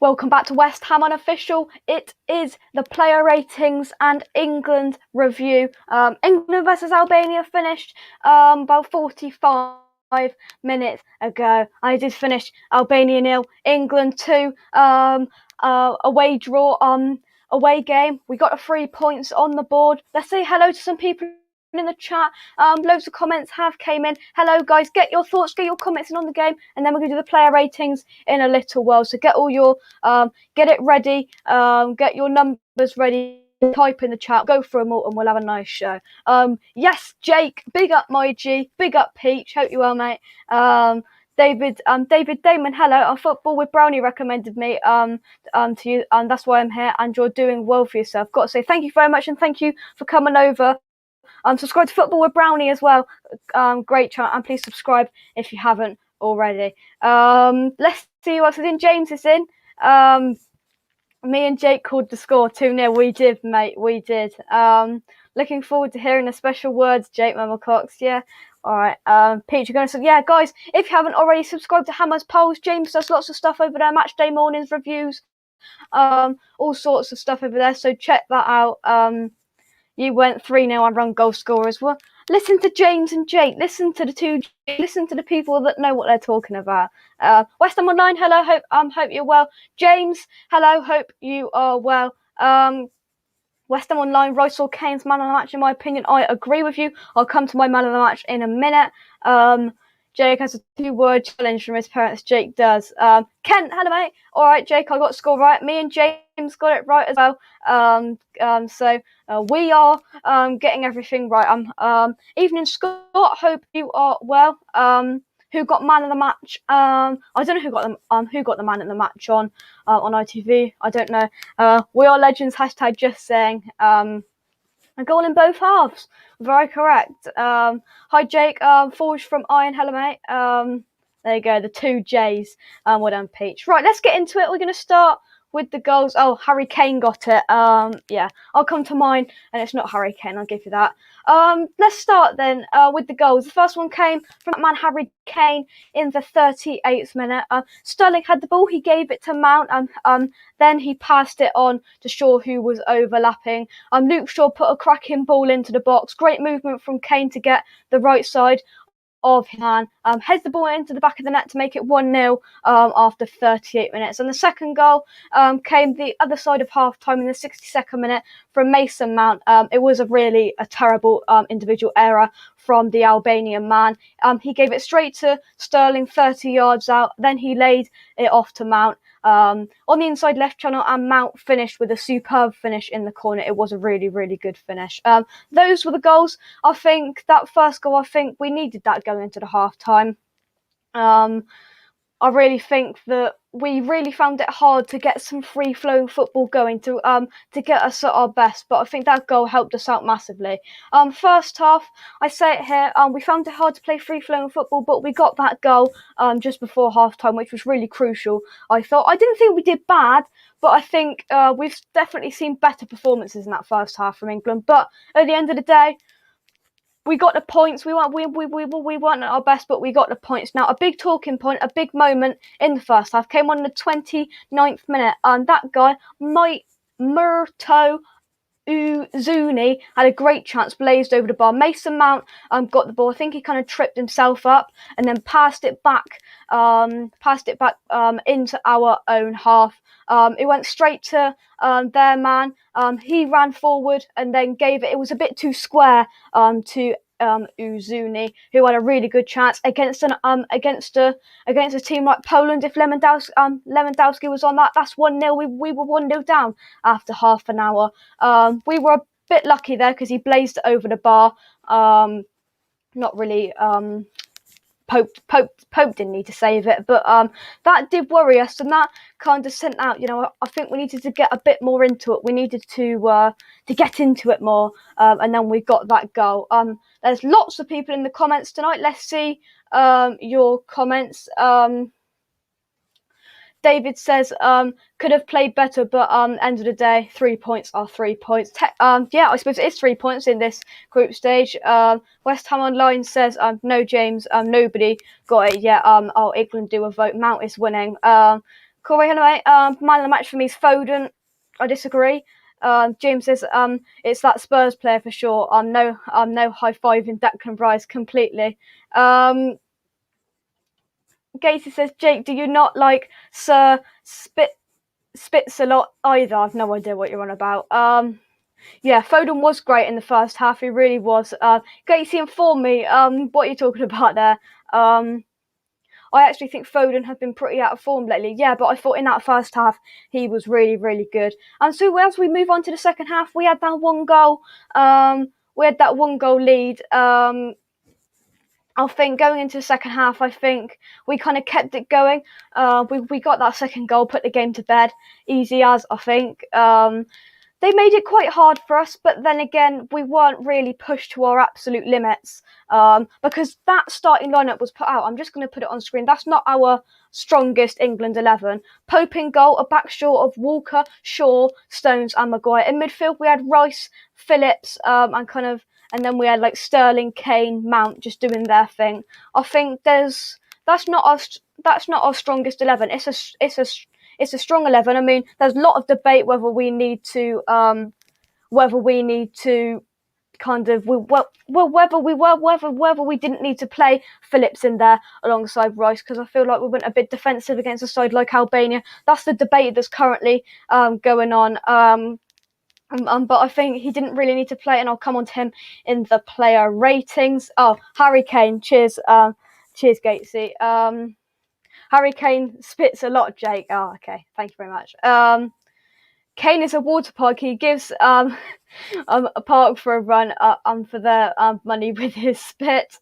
Welcome back to West Ham Unofficial. It is the player ratings and England review. England versus Albania finished about 45 minutes ago. I did finish Albania 0, England 2. Away draw, away game. We got 3 points on the board. Let's say hello to some people in the chat. Loads of comments have came in. Hello guys, get your thoughts, get your comments in on the game, and then we're going to do the player ratings in a little while. So get all your get it ready, get your numbers ready, type in the chat, go through them all, and we'll have a nice show. Yes, Jake, big up my G, big up Peach, hope you well, mate. David Damon, hello. Football with Brownie recommended me to you, and that's why I'm here. And you're doing well for yourself. Got to say thank you very much, and thank you for coming over. Subscribe to Football with Brownie as well. Great channel, and please subscribe if you haven't already. Let's see what's in. James is in. Me and Jake called the score 2-0. We did, mate. We did. Looking forward to hearing the special words, Jake Mama Cox. Yeah. All right. Peach, you're going to say, yeah, guys, if you haven't already, subscribe to Hammer's Polls. James does lots of stuff over there. Match day mornings, reviews, all sorts of stuff over there. So check that out. You went 3-0 on run goal scorers. Well, listen to James and Jake. Listen to the people that know what they're talking about. West Ham Online, hello. Hope you're well. James, hello. Hope you are well. West Ham Online, Rice or Kane's man of the match. In my opinion, I agree with you. I'll come to my man of the match in a minute. Jake has a 2-word challenge from his parents. Jake does. Kent, hello mate. All right, Jake, I got the score right. Me and James got it right as well. So we are getting everything right. Evening, Scott. Hope you are well. Who got man of the match? I don't know who got the man of the match on ITV. I don't know. We are legends. Hashtag just saying. A goal in both halves. Very correct. Hi, Jake. Forge from Iron. Hello, mate. There you go. The 2 J's. Well done, Peach. Right, let's get into it. We're going to start with the goals. Oh, Harry Kane got it. Yeah, I'll come to mine, and it's not Harry Kane. I'll give you that. Let's start then with the goals. The first one came from that man Harry Kane in the 38th minute. Sterling had the ball. He gave it to Mount, and then he passed it on to Shaw, who was overlapping. Luke Shaw put a cracking ball into the box. Great movement from Kane to get the right side of his man. Heads the ball into the back of the net to make it 1-0 after 38 minutes. And the second goal came the other side of half-time in the 62nd minute from Mason Mount. It was a terrible individual error from the Albanian man. He gave it straight to Sterling 30 yards out. Then he laid it off to Mount. On the inside left channel, and Mount finished with a superb finish in the corner. It was a really, really good finish. Those were the goals. I think that first goal, we needed that going into the half-time. I really think that we really found it hard to get some free-flowing football going to get us at our best, but I think that goal helped us out massively. First half, I say it here, we found it hard to play free-flowing football, but we got that goal just before half-time, which was really crucial. I didn't think we did bad, but I think we've definitely seen better performances in that first half from England. But at the end of the day, we got the points. We weren't at our best, but we got the points. Now, a big talking point, a big moment in the first half came on the 29th minute. That guy, Murto Uzuni, had a great chance, blazed over the bar. Mason Mount got the ball. I think he kind of tripped himself up and then passed it back into our own half. It went straight to their man. He ran forward and then gave it. It was a bit too square to Uzuni, who had a really good chance against a team like Poland. If Lewandowski was on that, that's 1-0. We were 1-0 down after half an hour. We were a bit lucky there because he blazed it over the bar. Not really. Pope didn't need to save it, but that did worry us, and that kind of sent out. I think we needed to get a bit more into it. We needed to get into it more, and then we got that goal. There's lots of people in the comments tonight. Let's see your comments. David says, could have played better, but end of the day, 3 points are 3 points. Yeah, I suppose it is 3 points in this group stage. West Ham Online says, no, James, nobody got it yet. England do a vote. Mount is winning. Corey, anyway, man of the match for me is Foden. I disagree. James says it's that Spurs player for sure. No high fiving Declan Rice completely. Gacy says, Jake, do you not like Sir Spits a lot either? I've no idea what you're on about. Yeah, Foden was great in the first half. He really was. Gacy, inform me. What are you talking about there? I actually think Foden has been pretty out of form lately. Yeah, but I thought in that first half he was really, really good. And so as we move on to the second half, we had that one goal. We had that one goal lead. I think going into the second half, I think we kind of kept it going. We got that second goal, put the game to bed, easy as, I think. They made it quite hard for us, but then again, we weren't really pushed to our absolute limits because that starting lineup was put out. I'm just going to put it on screen. That's not our strongest England 11. Pope in goal, a back short of Walker, Shaw, Stones and Maguire. In midfield, we had Rice, Phillips and then we had like Sterling, Kane, Mount just doing their thing. I think that's not our strongest 11. It's a strong 11. I mean, there's a lot of debate whether we need to whether we didn't need to play Phillips in there alongside Rice, because I feel like we went a bit defensive against a side like Albania. That's the debate that's currently going on. But I think he didn't really need to play, and I'll come on to him in the player ratings. Oh, Harry Kane, cheers, Gatesy. Harry Kane spits a lot, Jake. Oh, okay, thank you very much. Kane is a water park. He gives a park for a run for their money with his spit.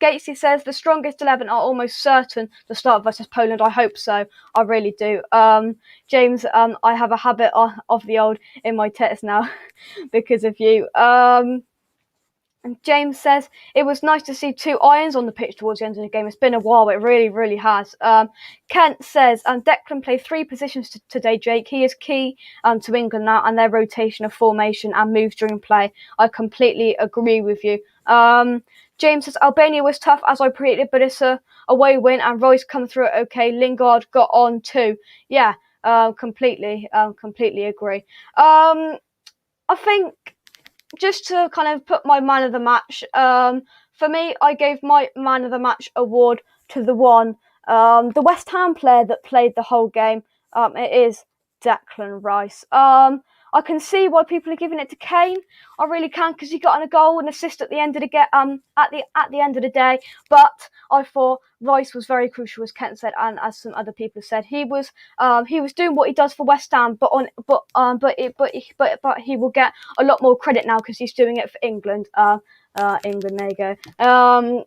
Gatesy says the strongest 11 are almost certain to start versus Poland. I hope so. I really do. James, I have a habit of the old in my text now because of you. And James says, it was nice to see two irons on the pitch towards the end of the game. It's been a while. It really, really has. Kent says, Declan played 3 positions today, Jake. He is key to England now and their rotation of formation and moves during play. I completely agree with you. James says, Albania was tough as I predicted, but it's a away win and Royce come through it okay. Lingard got on too. Yeah, completely agree. I think just to kind of put my man of the match, for me, I gave my man of the match award to the West Ham player that played the whole game. It is Declan Rice. I can see why people are giving it to Kane. I really can, because he got on a goal and assist at the end of the end of the day. But I thought Rice was very crucial, as Kent said, and as some other people have said. He was doing what he does for West Ham, but he will get a lot more credit now because he's doing it for England. England, there you go.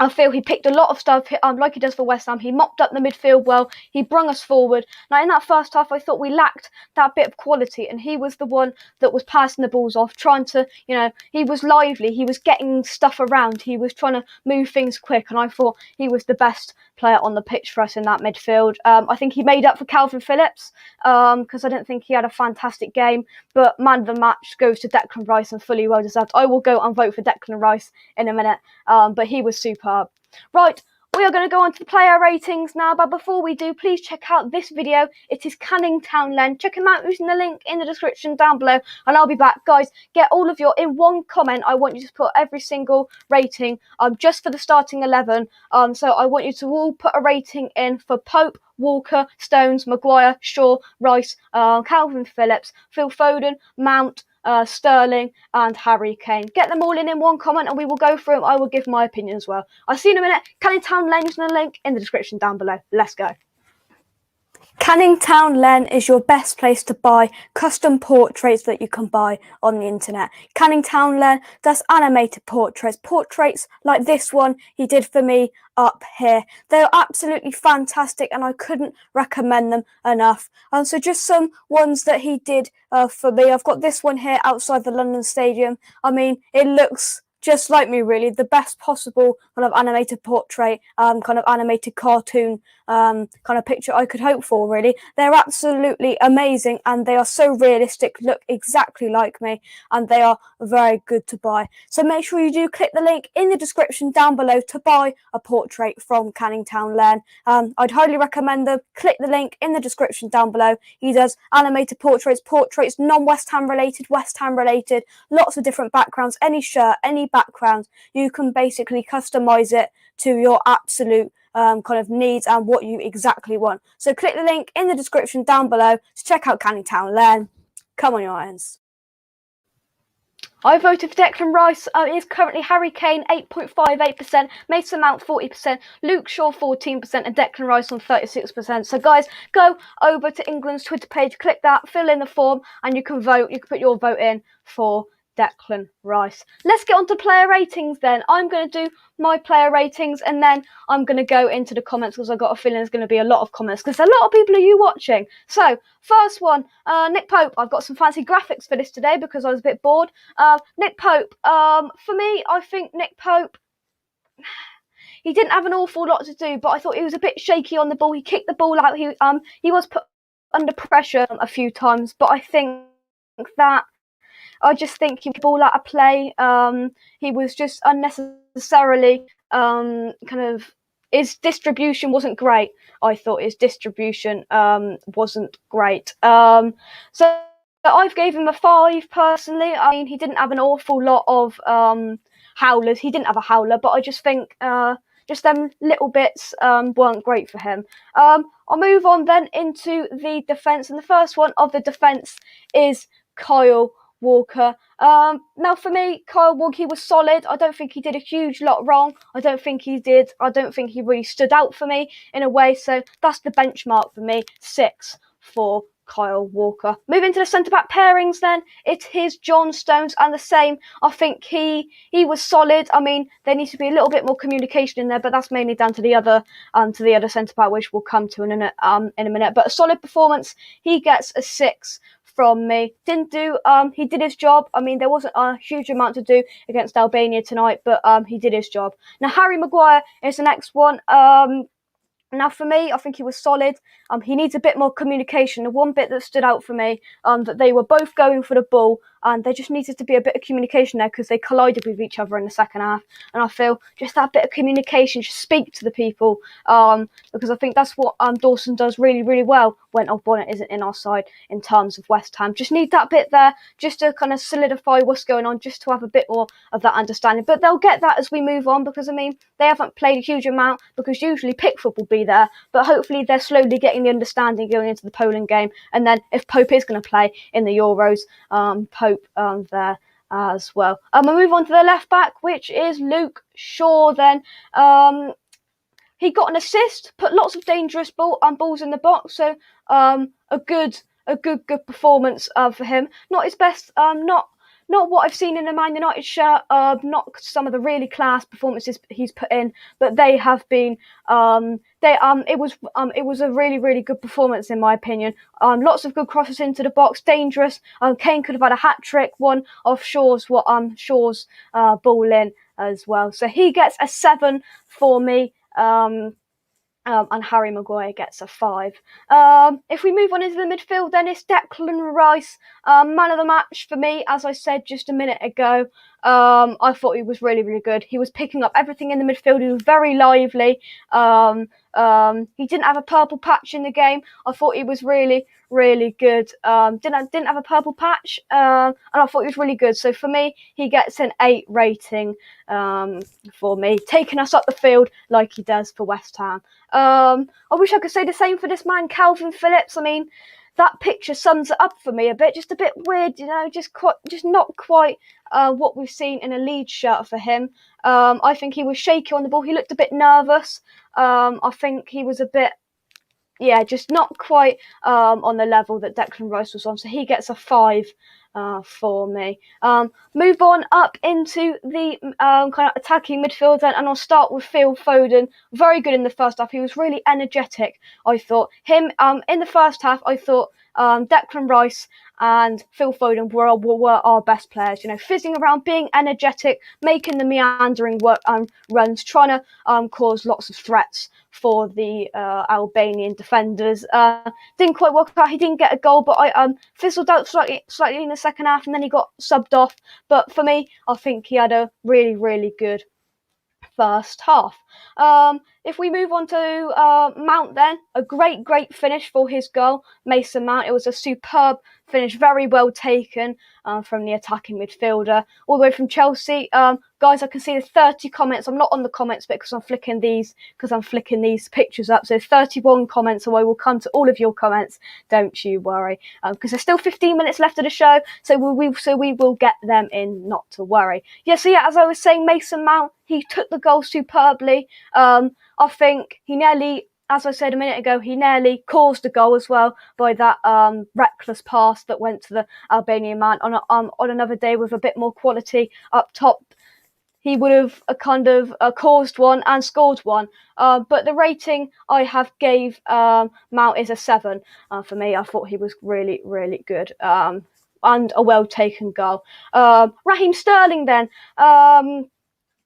I feel he picked a lot of stuff like he does for West Ham. He mopped up the midfield well. He brung us forward. Now, in that first half, I thought we lacked that bit of quality, and he was the one that was passing the balls off, trying to, he was lively. He was getting stuff around. He was trying to move things quick, and I thought he was the best player on the pitch for us in that midfield. I think he made up for Calvin Phillips because I didn't think he had a fantastic game, but man of the match goes to Declan Rice, and fully well deserved. I will go and vote for Declan Rice in a minute, but he was superb. Right, we are going to go on to the player ratings now, but before we do, please check out this video. It is Canning Town Len. Check him out using the link in the description down below, and I'll be back. Guys, get all of your, in one comment, I want you to put every single rating just for the starting 11. So I want you to all put a rating in for Pope, Walker, Stones, Maguire, Shaw, Rice, Calvin Phillips, Phil Foden, Mount, Sterling and Harry Kane. Get them all in one comment and we will go through them. I will give my opinion as well. I'll see you in a minute. Canning Town Len is in the link in the description down below. Let's go. Canning Town Len is your best place to buy custom portraits that you can buy on the internet. Canning Town Len does animated portraits like this one he did for me up here. They're absolutely fantastic and I couldn't recommend them enough. So just some ones that he did for me. I've got this one here outside the London Stadium. I mean, it looks just like me, really. The best possible kind of animated portrait, kind of animated cartoon kind of picture I could hope for, really. They're absolutely amazing, and they are so realistic, look exactly like me, and they are very good to buy. So make sure you do click the link in the description down below to buy a portrait from Canning Town Len. I'd highly recommend them. Click the link in the description down below. He does animated portraits, non-West Ham related, West Ham related, lots of different backgrounds, any shirt, any background. You can basically customize it to your absolute kind of needs and what you exactly want. So click the link in the description down below to check out Canning Town Len. Come on, your irons. I voted for Declan Rice. It is currently Harry Kane 8.58%, Mason Mount 40%, Luke Shaw 14%, and Declan Rice on 36%. So guys, go over to England's Twitter page, click that, fill in the form, and you can vote. You can put your vote in for Declan Rice. Let's get on to player ratings then. I'm going to do my player ratings, and then I'm going to go into the comments, because I've got a feeling there's going to be a lot of comments, because a lot of people are you watching. So first one, Nick Pope. I've got some fancy graphics for this today because I was a bit bored. Nick Pope, for me, I think Nick Pope, he didn't have an awful lot to do, but I thought he was a bit shaky on the ball. He kicked the ball out. He was put under pressure a few times, but I just think he was ball out of play. He was just unnecessarily his distribution wasn't great. I thought his distribution wasn't great. So I've gave him a 5 personally. I mean, he didn't have an awful lot of howlers. He didn't have a howler, but I just think just them little bits weren't great for him. I'll move on then into the defence, and the first one of the defence is Kyle Walker. Now for me, Kyle Walker, he was solid. I don't think he did a huge lot wrong. I don't think he really stood out for me in a way. So that's the benchmark for me, 6 for Kyle Walker. Moving to the centre-back pairings then, it is John Stones and the same. I think he was solid. I mean, there needs to be a little bit more communication in there, but that's mainly down to the other centre-back, which we'll come to in a minute. But a solid performance. He gets a 6 from me. He did his job. I mean, there wasn't a huge amount to do against Albania tonight, but he did his job. Now, Harry Maguire is the next one. Now, for me, I think he was solid. He needs a bit more communication. The one bit that stood out for me, that they were both going for the ball, and there just needed to be a bit of communication there, because they collided with each other in the second half. And I feel just that bit of communication, just speak to the people, because I think that's what Dawson does really, really well when Albania isn't in our side in terms of West Ham. Just need that bit there, just to kind of solidify what's going on, just to have a bit more of that understanding. But they'll get that as we move on, because, I mean, they haven't played a huge amount, because usually Pickford will be there, but hopefully they're slowly getting the understanding going into the Poland game. And then if Pope is going to play in the Euros, Pope there as well. I'll move on to the left back, which is Luke Shaw then. He got an assist, put lots of dangerous balls in the box, so a good performance for him. Not his best, not what I've seen in a Man United shirt, not some of the really class performances he's put in, but they have been, it was a really, really good performance in my opinion. Lots of good crosses into the box, dangerous. Kane could have had a hat-trick, one of Shaw's ball in as well. So he gets a 7 for me. And Harry Maguire gets a 5. If we move on into the midfield, then it's Declan Rice, man of the match for me. As I said just a minute ago, I thought he was really, really good. He was picking up everything in the midfield. He was very lively. He didn't have a purple patch in the game. I thought he was really, really good. Didn't have a purple patch, and I thought he was really good. So for me, he gets an 8 rating for me, taking us up the field like he does for West Ham. I wish I could say the same for this man, Calvin Phillips. I mean, that picture sums it up for me a bit. Just a bit weird, just not quite what we've seen in a Leeds shirt for him. I think he was shaky on the ball. He looked a bit nervous. I think he was a bit, just not quite on the level that Declan Rice was on. So he gets a 5 for me. Move on up into the kind of attacking midfield then, and I'll start with Phil Foden. Very good in the first half. He was really energetic, I thought. Him in the first half, I thought Declan Rice and Phil Foden were our best players. Fizzing around, being energetic, making the meandering runs, trying to cause lots of threats for the Albanian defenders. Didn't quite work out. He didn't get a goal, but I fizzled out slightly in the second half, and then he got subbed off. But for me, I think he had a really, really good first half. If we move on to Mount, then a great finish for his goal, Mason Mount. It was a superb finish, very well taken from the attacking midfielder, all the way from Chelsea. Guys, I can see there's 30 comments. I'm not on the comments bit because I'm flicking these pictures up. So 31 comments, so I will come to all of your comments. Don't you worry, because there's still 15 minutes left of the show, so we will get them in. Not to worry. As I was saying, Mason Mount, he took the goal superbly. I think he nearly, as I said a minute ago, he nearly caused a goal as well by that reckless pass that went to the Albanian man. On another day with a bit more quality up top, he would have caused one and scored one. But the rating I have gave Mount is a 7 for me. I thought he was really, really good. And a well-taken goal. Raheem Sterling then.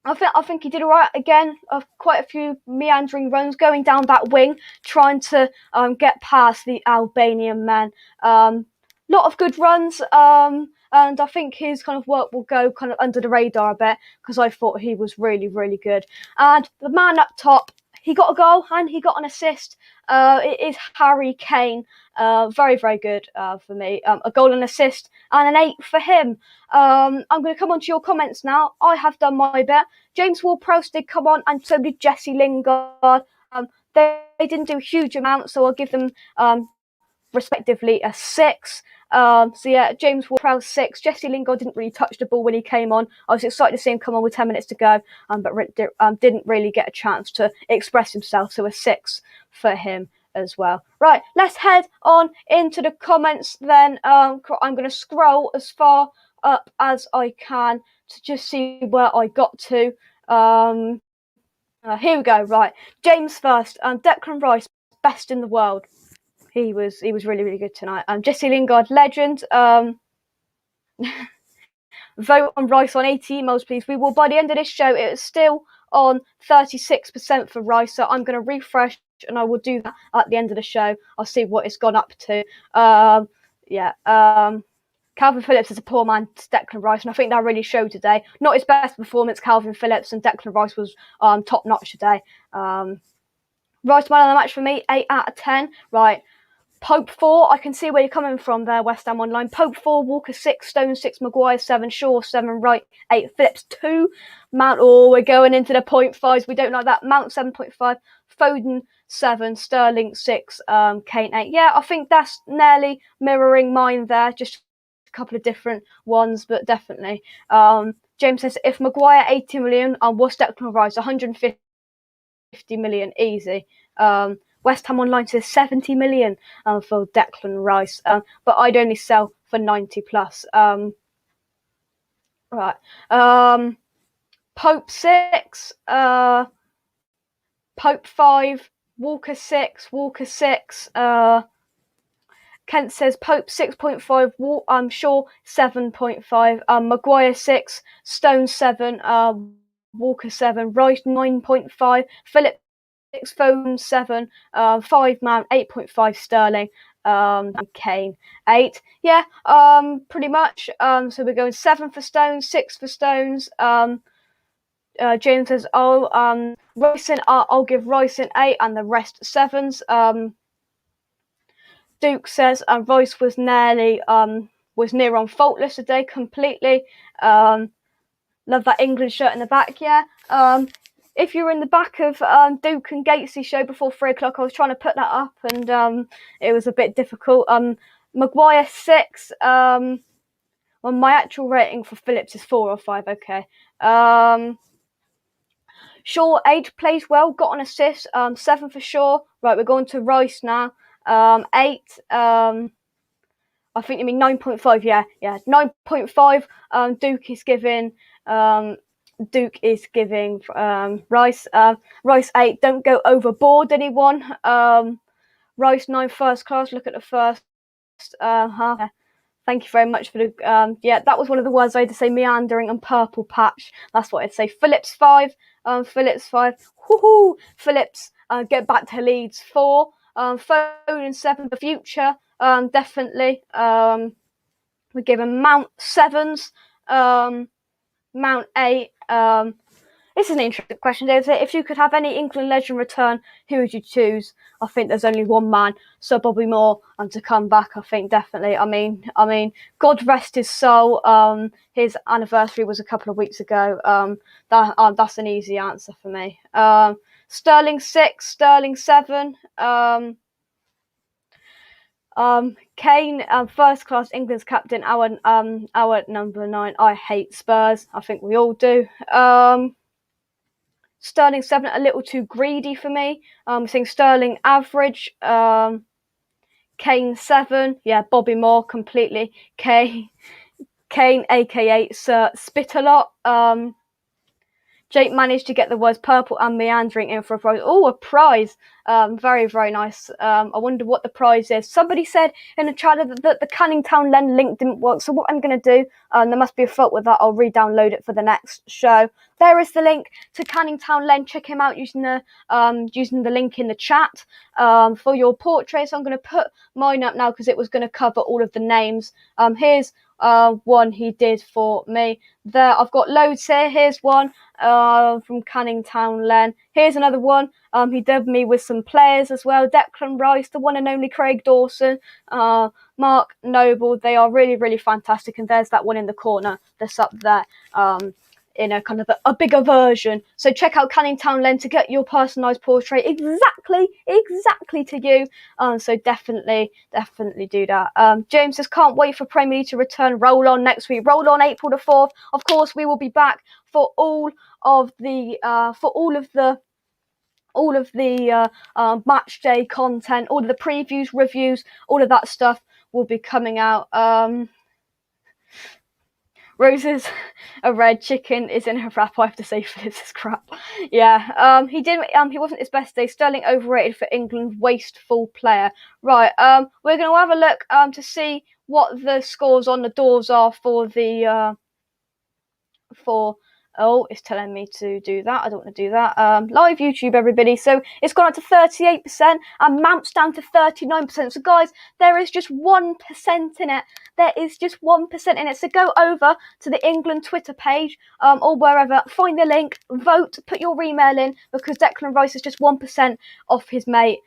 I think he did all right again. Quite a few meandering runs going down that wing, trying to get past the Albanian men. Lot of good runs, and I think his kind of work will go kind of under the radar a bit because I thought he was really, really good. And the man up top, he got a goal and he got an assist. It is Harry Kane. Very, very good for me. A goal and assist and an 8 for him. I'm going to come on to your comments now. I have done my bit. James Ward-Prowse did come on, and so did Jesse Lingard. They didn't do a huge amount, so I'll give them respectively a 6. James Ward-Prowse 6. Jesse Lingard didn't really touch the ball when he came on. I was excited to see him come on with 10 minutes to go, but didn't really get a chance to express himself, so a 6 for him as well. Right, let's head on into the comments then. I'm going to scroll as far up as I can to just see where I got to. Here we go. Right, James first. Declan Rice, best in the world. He was really, really good tonight. Jesse Lingard, legend. Vote on Rice on 80 emails, please. We will, by the end of this show, it is still on 36% for Rice, so I'm going to refresh and I will do that at the end of the show. I'll see what it's gone up to. Calvin Phillips is a poor man to Declan Rice, and I think that really showed today. Not his best performance, Calvin Phillips, and Declan Rice was top-notch today. Rice man of the match for me, 8 out of 10. Right. Pope 4, I can see where you're coming from there, West Ham Online. Pope 4, Walker 6, Stone 6, Maguire 7, Shaw 7, Wright 8, Phillips 2, Mount, we're going into the 0.5s, we don't like that. Mount 7.5, Foden 7, Sterling 6, Kane 8. Yeah, I think that's nearly mirroring mine there, just a couple of different ones, but definitely. James says, if Maguire 80 million, what's Declan Rice? 150 million, easy. West Ham Online says 70 million for Declan Rice, but I'd only sell for 90 plus. Right. Pope 6, Pope 5, Walker 6, Walker 6. Kent says Pope 6.5, Shaw 7.5, Maguire 6, Stone 7, Walker 7, Rice 9.5, Phillips 6, Foden 7, 5 Mount, 8.5 Sterling, and Kane 8. Yeah, pretty much. So we're going 7 for Stones, 6 for Stones. James says, Rice in, I'll give Rice an 8 and the rest 7s. Duke says Rice was near on faultless today, completely. Love that England shirt in the back, yeah. If you're in the back of Duke and Gatesy show before 3 o'clock, I was trying to put that up and it was a bit difficult. Maguire 6. Well, my actual rating for Phillips is 4 or 5, okay. Shaw 8, plays well, got an assist, 7 for Shaw. Right, we're going to Rice now. 8, I think you mean 9.5, yeah, 9.5, Duke is giving Rice, Rice 8, don't go overboard anyone. Rice 9 first class, look at the first Thank you very much for the that was one of the words I had to say, meandering and purple patch. That's what I'd say. Phillips 5. Phillips 5. Woohoo! Phillips get back to Leeds 4. Foden 7 the future. Definitely. We give him Mount 7s. Mount 8. This is an interesting question, David. If you could have any England legend return, who would you choose? I think there's only one man, Sir Bobby Moore, and to come back, I think definitely. I mean, God rest his soul. His anniversary was a couple of weeks ago. That's an easy answer for me. Sterling 6, Sterling 7. Kane, first class England's captain. Our number 9. I hate Spurs. I think we all do. Sterling 7, a little too greedy for me. I think Sterling average. Kane 7, yeah, Bobby Moore completely. Kane, aka Sir Spit a Lot. Jake managed to get the words purple and meandering in for a prize. Oh, a prize. Very, very nice. I wonder what the prize is. Somebody said in the chat that the Canning Town Len link didn't work. So what I'm going to do, there must be a fault with that. I'll re-download it for the next show. There is the link to Canning Town Len. Check him out using the link in the chat for your portrait. So I'm going to put mine up now because it was going to cover all of the names. Here's one he did for me. There, I've got loads here. Here's one from Canning Town Len. Here's another one. He dubbed me with some players as well. Declan Rice, the one and only Craig Dawson, Mark Noble. They are really, really fantastic. And there's that one in the corner that's up there. In a kind of a bigger version. So check out Canning Town Len to get your personalised portrait exactly to you. So definitely do that. James says, can't wait for Premier League to return. Roll on next week. Roll on April the 4th. Of course, we will be back for all of the match day content, all of the previews, reviews, all of that stuff will be coming out. Rose's a red, chicken is in her wrap. I have to say Phillips is crap. Yeah, he wasn't his best day. Sterling overrated for England, wasteful player. Right, we're going to have a look to see what the scores on the doors are for the Oh, it's telling me to do that. I don't want to do that. Live YouTube, everybody. So it's gone up to 38% and Mount's down to 39%. So guys, there is just 1% in it. There is just 1% in it. So go over to the England Twitter page or wherever. Find the link, vote, put your email in because Declan Rice is just 1% off his mate.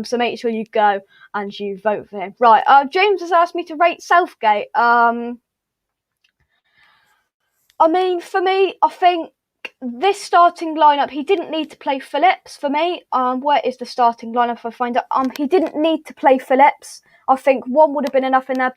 So make sure you go and you vote for him. Right, James has asked me to rate Southgate. I mean, for me, I think this starting lineup, he didn't need to play Phillips for me. Where is the starting lineup if I find it? He didn't need to play Phillips. I think one would have been enough in there.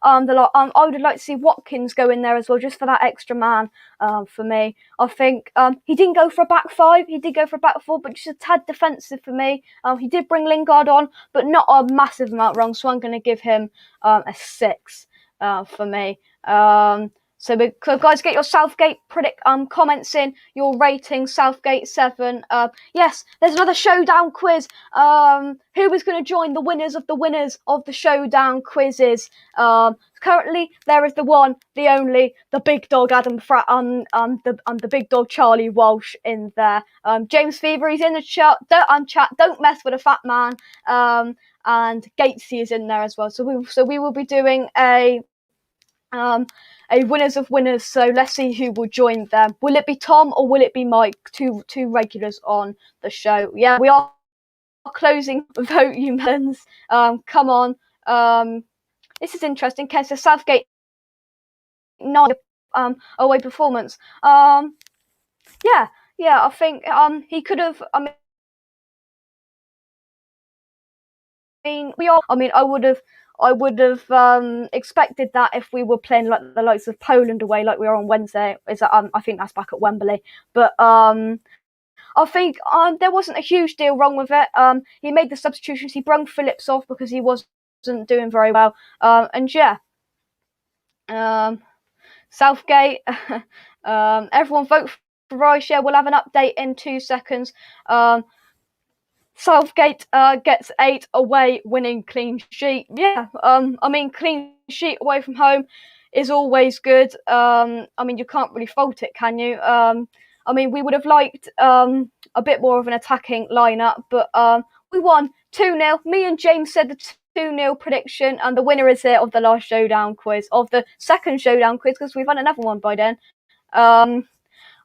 I would like to see Watkins go in there as well, just for that extra man. For me, I think he didn't go for a back 5. He did go for a back 4, but just a tad defensive for me. He did bring Lingard on, but not a massive amount wrong. So I'm going to give him a 6 for me. So guys, get your Southgate comments in, your rating, Southgate 7. Yes, there's another showdown quiz. Who is going to join the winners of the showdown quizzes? Currently, there is the one, the only, the big dog Adam the big dog Charlie Walsh in there. James Fever, he's in the chat. Don't mess with a fat man. And Gatesy is in there as well. So we will be doing a winners of winners, so let's see who will join them. Will it be Tom or will it be Mike? Two regulars on the show. Yeah, we are closing vote, you melons. Come on. This is interesting. Ken says Southgate 9 away performance. Yeah, I think he could have. I would have expected that if we were playing like the likes of Poland away, like we are on Wednesday. I think that's back at Wembley. But I think there wasn't a huge deal wrong with it. He made the substitutions. He brung Phillips off because he wasn't doing very well. And yeah, Southgate. Everyone vote for Rice. Yeah, we'll have an update in 2 seconds. Southgate gets 8 away, winning clean sheet. Yeah, I mean, clean sheet away from home is always good. I mean, you can't really fault it, can you? I mean, we would have liked a bit more of an attacking lineup, but we won 2-0. Me and James said the 2-0 prediction, and the winner is here of the last showdown quiz, of the second showdown quiz, because we've had another one by then.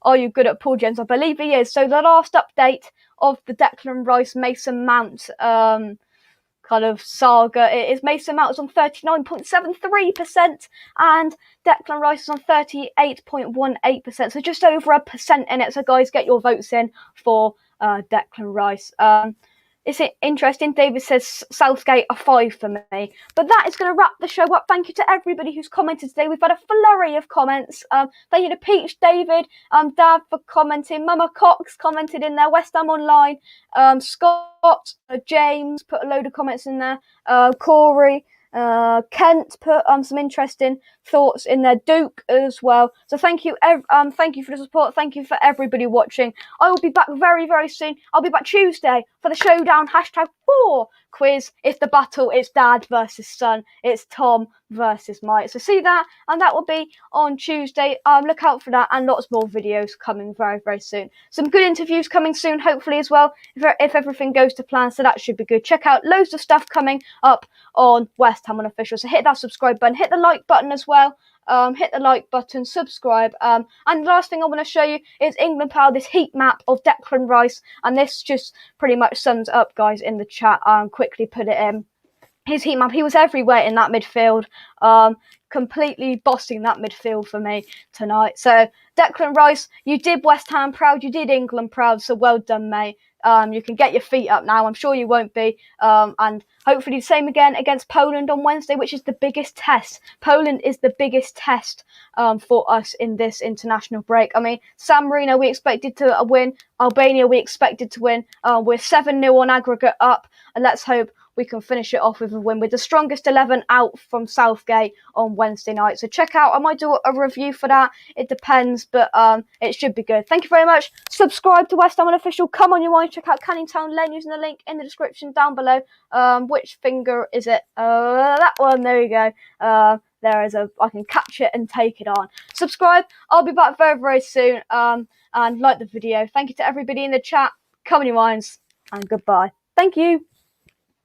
Are you good at Paul James? I believe he is. So the last update of the Declan Rice Mason Mount kind of saga, it is Mason Mount is on 39.73% and Declan Rice is on 38.18%, so just over 1% in it. So guys, get your votes in for Declan Rice. Is it interesting? David says Southgate a 5 for me. But that is going to wrap the show up. Thank you to everybody who's commented today. We've had a flurry of comments. Thank you to Peach, David, Dad for commenting. Mama Cox commented in there. West Ham Online. Scott, James put a load of comments in there. Corey. Kent put some interesting thoughts in there. Duke as well. So thank you, thank you for the support. Thank you for everybody watching. I will be back very, very soon. I'll be back Tuesday for the showdown #4 quiz. It's the battle. It's Dad versus Son. It's Tom versus Mike. So see that, and that will be on Tuesday. Look out for that, and lots more videos coming very, very soon. Some good interviews coming soon, hopefully as well, if everything goes to plan. So that should be good. Check out loads of stuff coming up on West Ham Unofficial. So hit that subscribe button, hit the like button as well. Hit the like button, subscribe. And the last thing I want to show you is England Power, this heat map of Declan Rice, and this just pretty much sums it up, guys, in the chat. Quickly put it in. His heat map, he was everywhere in that midfield, completely bossing that midfield for me tonight. So Declan Rice, you did West Ham proud, you did England proud, so well done, mate. You can get your feet up now. I'm sure you won't be. And hopefully the same again against Poland on Wednesday, which is the biggest test. Poland is the biggest test for us in this international break. I mean, San Marino, we expected to win. Albania, we expected to win. We're 7-0 on aggregate up. And let's hope we can finish it off with a win with the strongest 11 out from Southgate on Wednesday night. So check out, I might do a review for that. It depends, but it should be good. Thank you very much. Subscribe to West Ham Unofficial. Come on, you want to check out Canning Town Lane using the link in the description down below. Which finger is it? That one. There you go. There is I can catch it and take it on. Subscribe. I'll be back very, very soon. And like the video. Thank you to everybody in the chat. Come on, your minds, and goodbye. Thank you.